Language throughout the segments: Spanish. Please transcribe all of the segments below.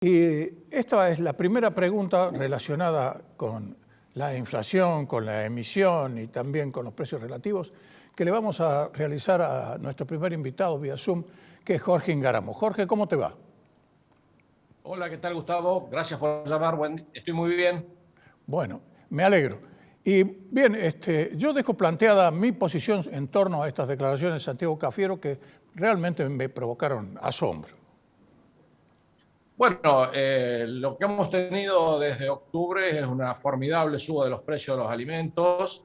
Y esta es la primera pregunta relacionada con la inflación, con la emisión y también con los precios relativos que le vamos a realizar a nuestro primer invitado vía Zoom, que es Jorge Ingáramo. Jorge, ¿cómo te va? Hola, ¿qué tal, Gustavo? Gracias por llamar. Estoy muy bien. Bueno, me alegro. Y bien, yo dejo planteada mi posición en torno a estas declaraciones de Santiago Cafiero que realmente me provocaron asombro. Bueno, lo que hemos tenido desde octubre es una formidable suba de los precios de los alimentos,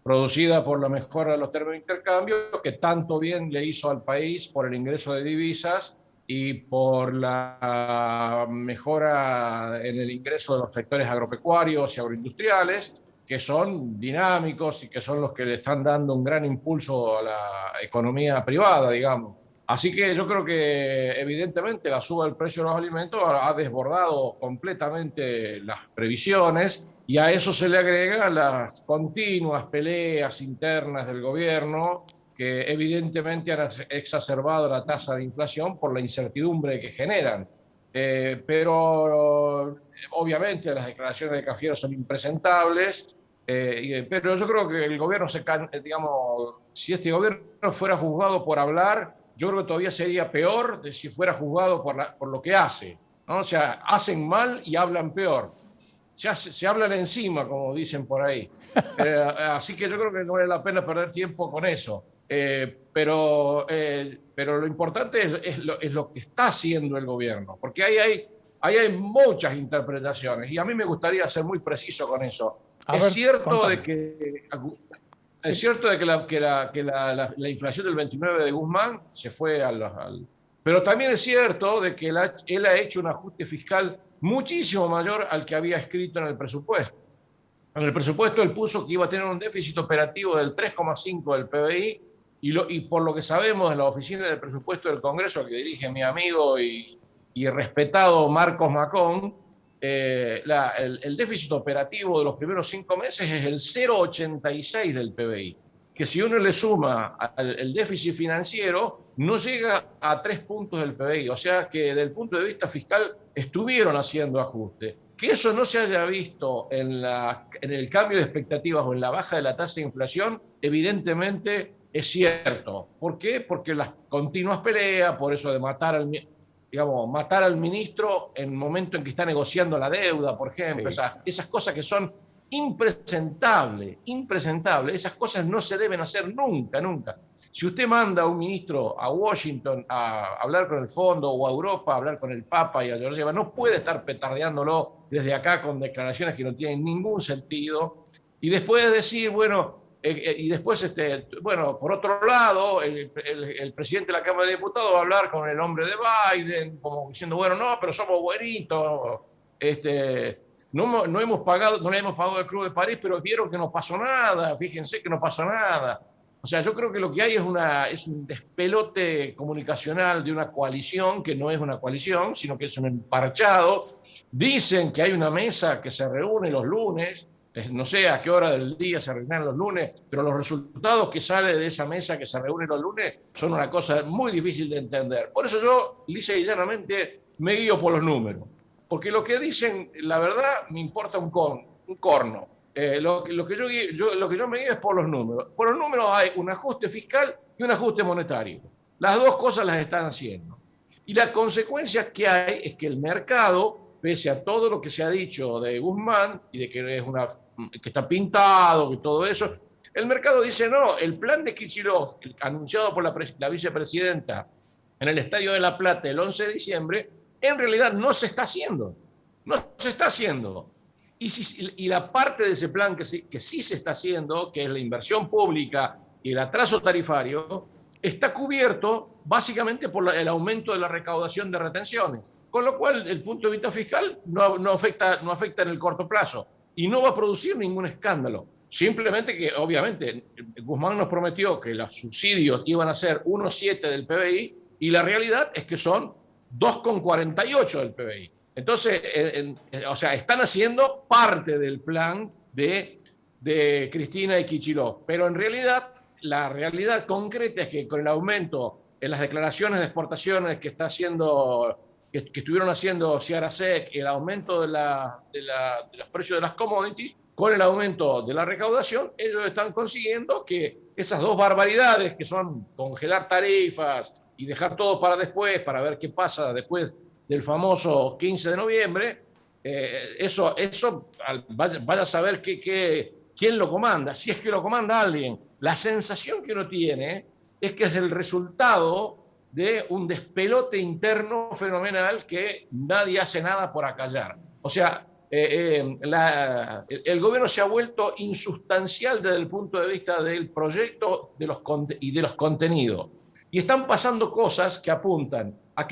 producida por la mejora de los términos de intercambio, que tanto bien le hizo al país por el ingreso de divisas y por la mejora en el ingreso de los sectores agropecuarios y agroindustriales, que son dinámicos y que son los que le están dando un gran impulso a la economía privada, digamos. Así que yo creo que evidentemente la suba del precio de los alimentos ha desbordado completamente las previsiones y a eso se le agregan las continuas peleas internas del gobierno que evidentemente han exacerbado la tasa de inflación por la incertidumbre que generan. Pero obviamente las declaraciones de Cafiero son impresentables, pero yo creo que el gobierno digamos, si este gobierno fuera juzgado por hablar, yo creo que todavía sería peor de si fuera juzgado por lo que hace, ¿no? O sea, hacen mal y hablan peor. Se hablan encima, como dicen por ahí. Así que yo creo que no vale la pena perder tiempo con eso. Pero lo importante es lo que está haciendo el gobierno, porque ahí hay muchas interpretaciones y a mí me gustaría ser muy preciso con eso. A Es ver, cierto de contame. que Sí. es cierto de que la inflación del 29 de Guzmán se fue Pero también es cierto de que él ha hecho un ajuste fiscal muchísimo mayor al que había escrito en el presupuesto. En el presupuesto él puso que iba a tener un déficit operativo del 3,5 del PBI y por lo que sabemos de la Oficina del Presupuesto del Congreso que dirige mi amigo y respetado Marcos Macón, el déficit operativo de los primeros 5 meses es el 0,86 del PBI, que si uno le suma el déficit financiero no llega a 3 puntos del PBI, o sea que desde el punto de vista fiscal estuvieron haciendo ajustes. Que eso no se haya visto en el cambio de expectativas o en la baja de la tasa de inflación, evidentemente es cierto. ¿Por qué? Porque las continuas peleas, por eso de matar al ministro en el momento en que está negociando la deuda, por ejemplo, Sí. esas cosas que son impresentables, esas cosas no se deben hacer nunca, nunca. Si usted manda a un ministro a Washington a hablar con el fondo o a Europa a hablar con el Papa y a Georgieva, no puede estar petardeándolo desde acá con declaraciones que no tienen ningún sentido. Y después de decir, bueno, por otro lado, el presidente de la Cámara de Diputados va a hablar con el hombre de Biden, como diciendo, bueno, no, pero somos buenitos, no le hemos pagado el Club de París, pero vieron que no pasó nada, fíjense que no pasó nada. O sea, yo creo que lo que hay es un despelote comunicacional de una coalición que no es una coalición, sino que es un emparchado. Dicen que hay una mesa que se reúne los lunes, no sé a qué hora del día se reúnen los lunes, pero los resultados que salen de esa mesa que se reúne los lunes son una cosa muy difícil de entender. Por eso yo, lisa y llanamente, me guío por los números. Porque lo que dicen, la verdad, me importa un corno. Lo que yo me guío es por los números. Por los números hay un ajuste fiscal y un ajuste monetario. Las dos cosas las están haciendo. Y la consecuencia que hay es que el mercado, pese a todo lo que se ha dicho de Guzmán y de que está pintado, y todo eso, el mercado dice no, el plan de Kicillof, anunciado por la vicepresidenta en el Estadio de La Plata el 11 de diciembre, en realidad no se está haciendo. No se está haciendo. Y la parte de ese plan que sí se está haciendo, que es la inversión pública y el atraso tarifario, está cubierto básicamente por el aumento de la recaudación de retenciones. Con lo cual, el punto de vista fiscal no afecta en el corto plazo y no va a producir ningún escándalo. Simplemente que, obviamente, Guzmán nos prometió que los subsidios iban a ser 1,7 del PBI y la realidad es que son 2,48 del PBI. Entonces, o sea, están haciendo parte del plan de Cristina y Kicillof, pero en realidad, la realidad concreta es que con el aumento en las declaraciones de exportaciones que está haciendo que estuvieron haciendo Ciarasec, el aumento de los precios de las commodities, con el aumento de la recaudación, ellos están consiguiendo que esas dos barbaridades, que son congelar tarifas y dejar todo para después, para ver qué pasa después del famoso 15 de noviembre, eso vaya a saber quién lo comanda, si es que lo comanda alguien. La sensación que uno tiene es que es el resultado de un despelote interno fenomenal que nadie hace nada por acallar. O sea, el gobierno se ha vuelto insustancial desde el punto de vista del proyecto y de los contenidos. Y están pasando cosas que apuntan a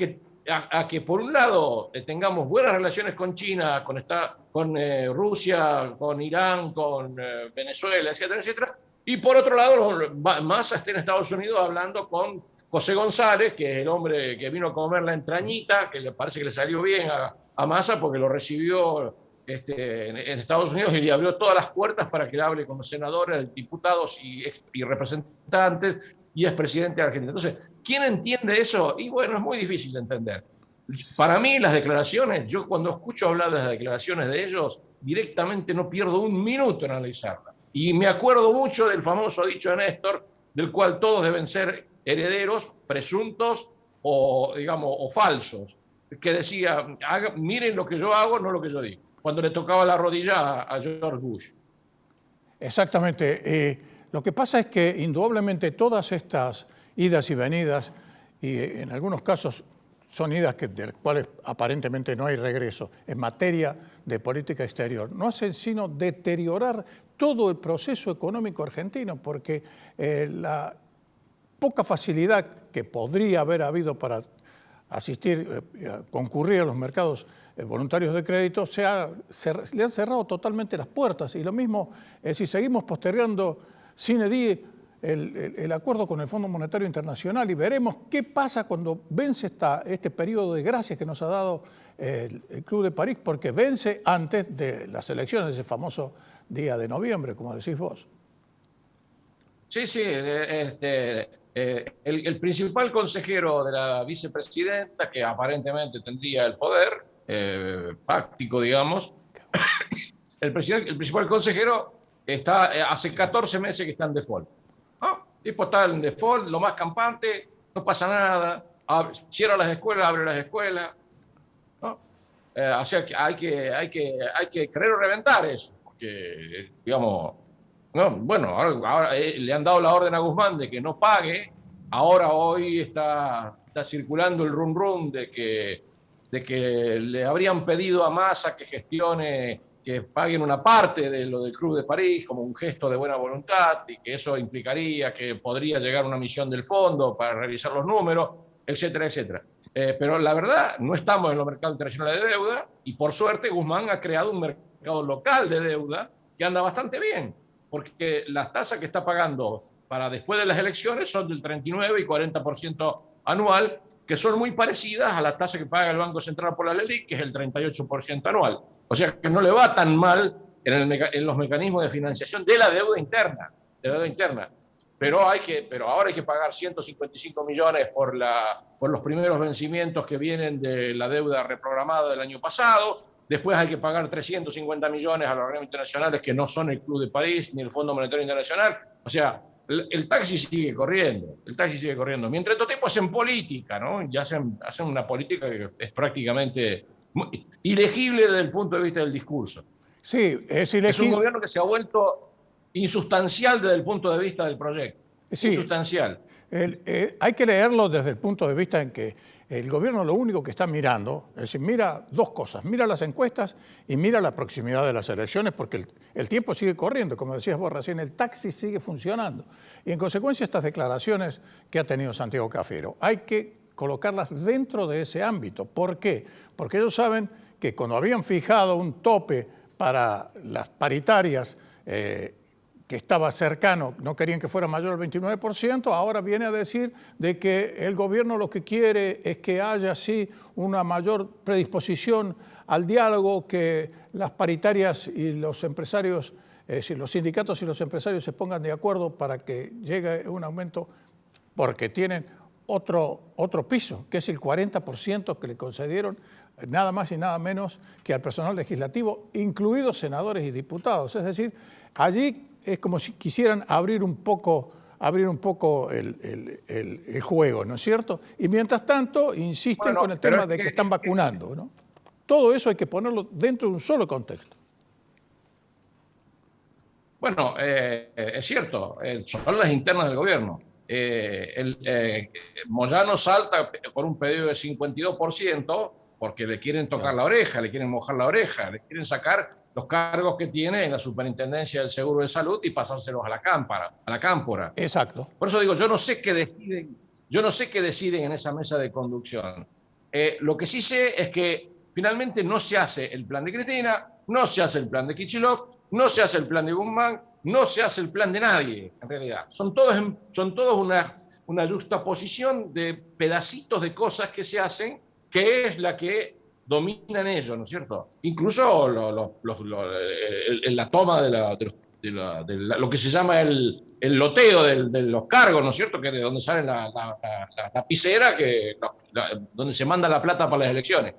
que por un lado tengamos buenas relaciones con China, con Rusia, con Irán, con Venezuela, etcétera, etcétera. Y por otro lado, Massa está en Estados Unidos hablando con José González, que es el hombre que vino a comer la entrañita, que le parece que le salió bien a Massa porque lo recibió en Estados Unidos y le abrió todas las puertas para que le hable con los senadores, diputados y representantes y expresidente de Argentina. Entonces, ¿quién entiende eso? Y bueno, es muy difícil de entender. Para mí, las declaraciones, yo cuando escucho hablar de las declaraciones de ellos, directamente no pierdo un minuto en analizarlas. Y me acuerdo mucho del famoso dicho de Néstor, del cual todos deben ser herederos, presuntos o, digamos, o falsos, que decía, miren lo que yo hago, no lo que yo digo, cuando le tocaba la rodilla a George Bush. Exactamente. Lo que pasa es que indudablemente todas estas idas y venidas, y en algunos casos son idas de las cuales aparentemente no hay regreso, en materia de política exterior, no hacen sino deteriorar todo el proceso económico argentino, porque la poca facilidad que podría haber habido para asistir, concurrir a los mercados voluntarios de crédito, le han cerrado totalmente las puertas. Y lo mismo si seguimos postergando sine die el acuerdo con el Fondo Monetario Internacional, y veremos qué pasa cuando vence este periodo de gracia que nos ha dado el Club de París, porque vence antes de las elecciones, ese famoso día de noviembre, como decís vos. Sí, sí. El principal consejero de la vicepresidenta, que aparentemente tendría el poder fáctico, digamos, el principal consejero hace 14 meses que está en default. El tipo está en default, lo más campante, no pasa nada, cierra las escuelas, abre las escuelas. ¿No? O sea, que hay que querer reventar eso, porque, digamos, no, bueno, ahora le han dado la orden a Guzmán de que no pague. Hoy está circulando el rum de que le habrían pedido a Massa que gestione, que paguen una parte de lo del Club de París como un gesto de buena voluntad, y que eso implicaría que podría llegar una misión del fondo para revisar los números, etcétera, etcétera. Pero la verdad, no estamos en los mercados internacionales de deuda, y por suerte Guzmán ha creado un mercado local de deuda que anda bastante bien, porque las tasas que está pagando para después de las elecciones son del 39 y 40% anual, que son muy parecidas a la tasa que paga el Banco Central por la LELIQ, que es el 38% anual. O sea que no le va tan mal en los mecanismos de financiación de la deuda interna. Pero ahora hay que pagar 155 millones por los primeros vencimientos que vienen de la deuda reprogramada del año pasado. Después hay que pagar 350 millones a los organismos internacionales que no son el Club de París ni el Fondo Monetario Internacional. O sea, el taxi sigue corriendo. Mientras estos tipos hacen política, ¿no? Y hacen una política que es prácticamente ilegible desde el punto de vista del discurso. Sí, es ilegible. Es un gobierno que se ha vuelto insustancial desde el punto de vista del proyecto. Sí. Insustancial. Hay que leerlo desde el punto de vista en que el gobierno lo único que está mirando, es decir, mira dos cosas, mira las encuestas y mira la proximidad de las elecciones, porque el tiempo sigue corriendo, como decías vos recién, el taxi sigue funcionando. Y en consecuencia estas declaraciones que ha tenido Santiago Cafiero, hay que colocarlas dentro de ese ámbito. ¿Por qué? Porque ellos saben que cuando habían fijado un tope para las paritarias que estaba cercano, no querían que fuera mayor al 29%, ahora viene a decir de que el gobierno lo que quiere es que haya así una mayor predisposición al diálogo, que las paritarias y los empresarios, es decir, los sindicatos y los empresarios se pongan de acuerdo para que llegue un aumento, porque tienen otro piso, que es el 40% que le concedieron nada más y nada menos que al personal legislativo, incluidos senadores y diputados. Es decir, allí es como si quisieran abrir un poco el juego, ¿no es cierto? Y mientras tanto insisten con el tema de que están vacunando, ¿no? Todo eso hay que ponerlo dentro de un solo contexto. Bueno, es cierto, son las internas del gobierno. Moyano salta por un pedido de 52% porque le quieren tocar la oreja, le quieren mojar la oreja, le quieren sacar los cargos que tiene en la Superintendencia del Seguro de Salud y pasárselos a la cámpora. Exacto. Por eso digo, yo no sé qué deciden en esa mesa de conducción. Lo que sí sé es que finalmente no se hace el plan de Cristina, no se hace el plan de Kicillof, no se hace el plan de Guzmán, no se hace el plan de nadie, en realidad. Son todos una juxtaposición de pedacitos de cosas que se hacen, que es la que dominan ellos, ¿no es cierto? Incluso la toma de lo que se llama el loteo de los cargos, ¿no es cierto? Que de donde sale la lapicera, donde se manda la plata para las elecciones.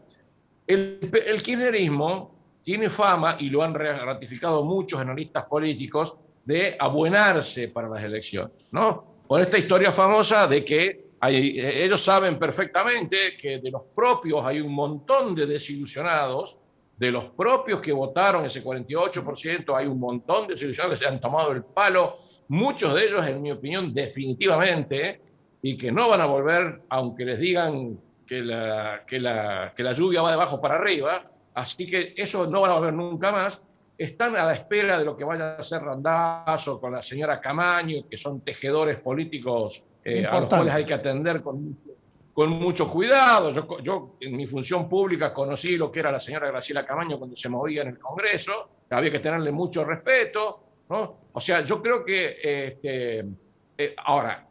El kirchnerismo tiene fama, y lo han ratificado muchos analistas políticos, de abuenarse para las elecciones, ¿no? Con esta historia famosa de que ellos saben perfectamente que de los propios hay un montón de desilusionados, de los propios que votaron ese 48%, hay un montón de desilusionados que se han tomado el palo, muchos de ellos, en mi opinión, definitivamente, y que no van a volver, aunque les digan que la lluvia va de abajo para arriba, así que eso no van a volver nunca más. Están a la espera de lo que vaya a hacer Randazzo con la señora Camaño, que son tejedores políticos a los cuales hay que atender con mucho cuidado. Yo en mi función pública conocí lo que era la señora Graciela Camaño cuando se movía en el Congreso, había que tenerle mucho respeto, ¿no? O sea, yo creo que ahora,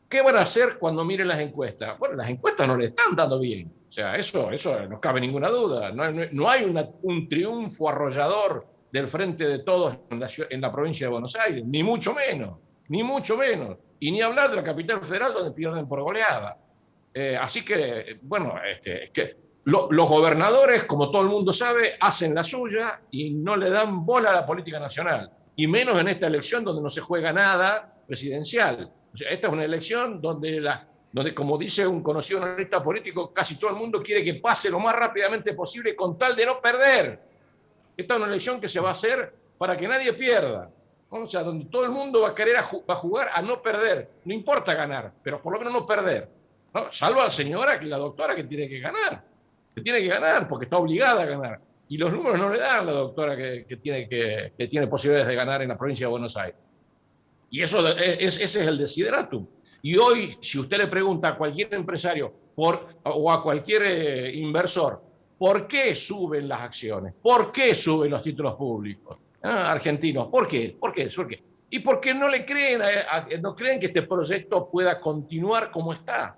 ¿qué van a hacer cuando miren las encuestas? Bueno, las encuestas no le están dando bien. O sea, eso no cabe ninguna duda. No hay un triunfo arrollador del Frente de Todos en la provincia de Buenos Aires, ni mucho menos, ni mucho menos. Y ni hablar de la capital federal donde pierden por goleada. Así que, bueno, los gobernadores, como todo el mundo sabe, hacen la suya y no le dan bola a la política nacional. Y menos en esta elección donde no se juega nada presidencial. O sea, esta es una elección donde, como dice un conocido analista político, casi todo el mundo quiere que pase lo más rápidamente posible con tal de no perder. Esta es una elección que se va a hacer para que nadie pierda. O sea, donde todo el mundo va a querer va a jugar a no perder. No importa ganar, pero por lo menos no perder, ¿no? Salvo a la señora, la doctora, que tiene que ganar. Que tiene que ganar porque está obligada a ganar. Y los números no le dan a la doctora que tiene posibilidades de ganar en la provincia de Buenos Aires. Y ese es el desideratum. Y hoy, si usted le pregunta a cualquier empresario o a cualquier inversor, ¿por qué suben las acciones? ¿Por qué suben los títulos públicos argentinos? ¿Por qué? ¿Por qué? ¿Por qué? Y porque no le creen, no creen que este proyecto pueda continuar como está.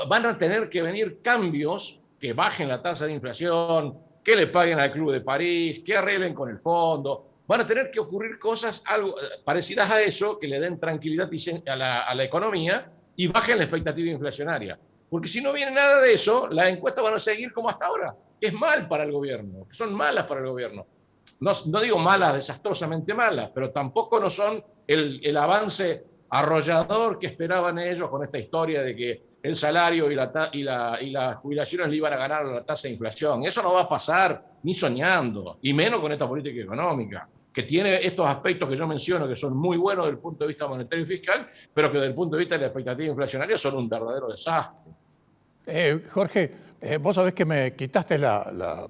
Van a tener que venir cambios que bajen la tasa de inflación, que le paguen al Club de París, que arreglen con el fondo. Van a tener que ocurrir cosas algo parecidas a eso, que le den tranquilidad a la economía y bajen la expectativa inflacionaria. Porque si no viene nada de eso, las encuestas van a seguir como hasta ahora, que es mal para el gobierno, que son malas para el gobierno. No digo malas, desastrosamente malas, pero tampoco no son el avance arrollador que esperaban ellos con esta historia de que el salario y las jubilaciones le iban a ganar a la tasa de inflación. Eso no va a pasar ni soñando, y menos con esta política económica, que tiene estos aspectos que yo menciono, que son muy buenos desde el punto de vista monetario y fiscal, pero que desde el punto de vista de la expectativa inflacionaria son un verdadero desastre. Jorge, vos sabés que me quitaste la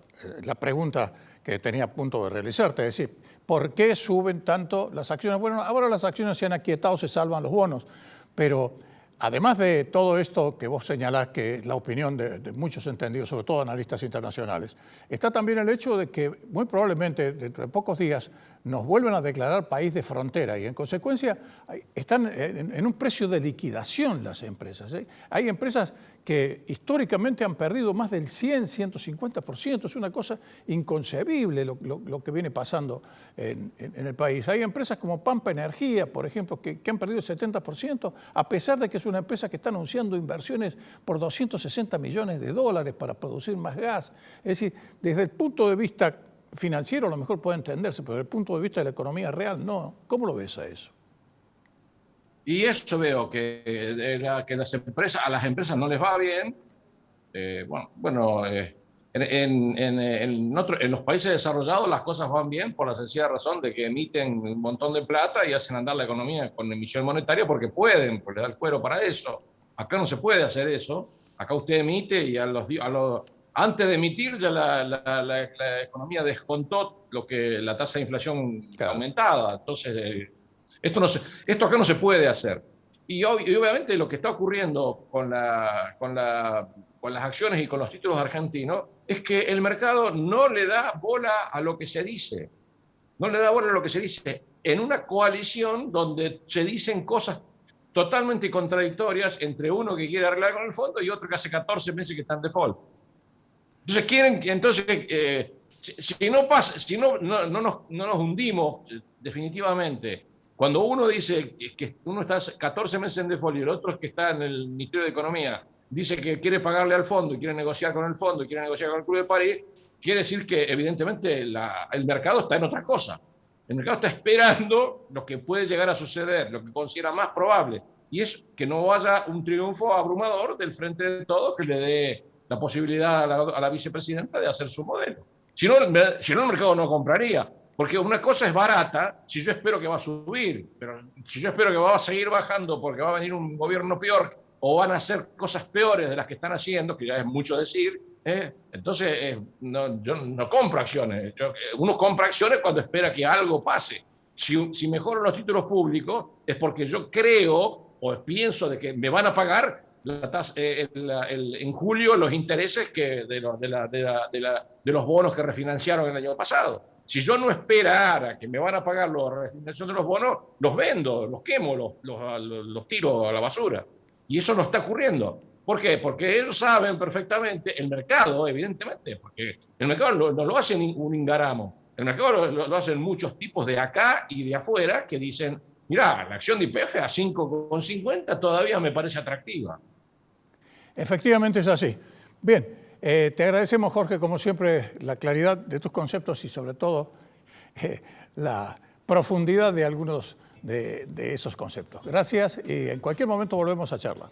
pregunta que tenía a punto de realizarte, es decir, ¿por qué suben tanto las acciones? Bueno, ahora las acciones se han aquietado, se salvan los bonos, pero además de todo esto que vos señalás, que es la opinión de muchos entendidos, sobre todo analistas internacionales, está también el hecho de que muy probablemente dentro de pocos días nos vuelven a declarar país de frontera y en consecuencia están en un precio de liquidación las empresas, ¿eh? Hay empresas que históricamente han perdido más del 100, 150%. Es una cosa inconcebible lo que viene pasando en el país. Hay empresas como Pampa Energía, por ejemplo, que han perdido el 70%, a pesar de que es una empresa que está anunciando inversiones por 260 millones de dólares para producir más gas. Es decir, desde el punto de vista financiero a lo mejor puede entenderse, pero desde el punto de vista de la economía real no. ¿Cómo lo ves a eso? Y eso veo que a las empresas no les va bien. En los países desarrollados las cosas van bien por la sencilla razón de que emiten un montón de plata y hacen andar la economía con emisión monetaria porque pueden, porque les da el cuero para eso. Acá no se puede hacer eso. Acá usted emite y antes de emitir ya la economía descontó la tasa de inflación aumentada. Entonces, esto acá no se puede hacer. Y obviamente lo que está ocurriendo con las acciones y con los títulos argentinos es que el mercado no le da bola a lo que se dice. No le da bola a lo que se dice en una coalición donde se dicen cosas totalmente contradictorias entre uno que quiere arreglar con el fondo y otro que hace 14 meses que está en default. Entonces, si no nos hundimos definitivamente, cuando uno dice que uno está 14 meses en default y el otro es que está en el Ministerio de Economía, dice que quiere pagarle al fondo y quiere negociar con el fondo y quiere negociar con el Club de París, quiere decir que evidentemente el mercado está en otra cosa. El mercado está esperando lo que puede llegar a suceder, lo que considera más probable, y es que no haya un triunfo abrumador del Frente de Todos que le dé la posibilidad a la vicepresidenta de hacer su modelo. Si no, el mercado no compraría. Porque una cosa es barata si yo espero que va a subir, pero si yo espero que va a seguir bajando porque va a venir un gobierno peor o van a hacer cosas peores de las que están haciendo, que ya es mucho decir, entonces yo no compro acciones. Uno compra acciones cuando espera que algo pase. Si mejoran los títulos públicos es porque yo creo o pienso de que me van a pagar en julio los intereses de los bonos que refinanciaron el año pasado. Si yo no esperara que me van a pagar la refinanciación de los bonos, los vendo, los quemo, los tiro a la basura. Y eso no está ocurriendo. ¿Por qué? Porque ellos saben perfectamente, el mercado, evidentemente, porque el mercado no lo hace un Ingaramo. El mercado lo hacen muchos tipos de acá y de afuera que dicen, mirá, la acción de YPF a 5,50 todavía me parece atractiva. Efectivamente es así. Bien. Te agradecemos, Jorge, como siempre, la claridad de tus conceptos y sobre todo la profundidad de algunos de esos conceptos. Gracias y en cualquier momento volvemos a charlar.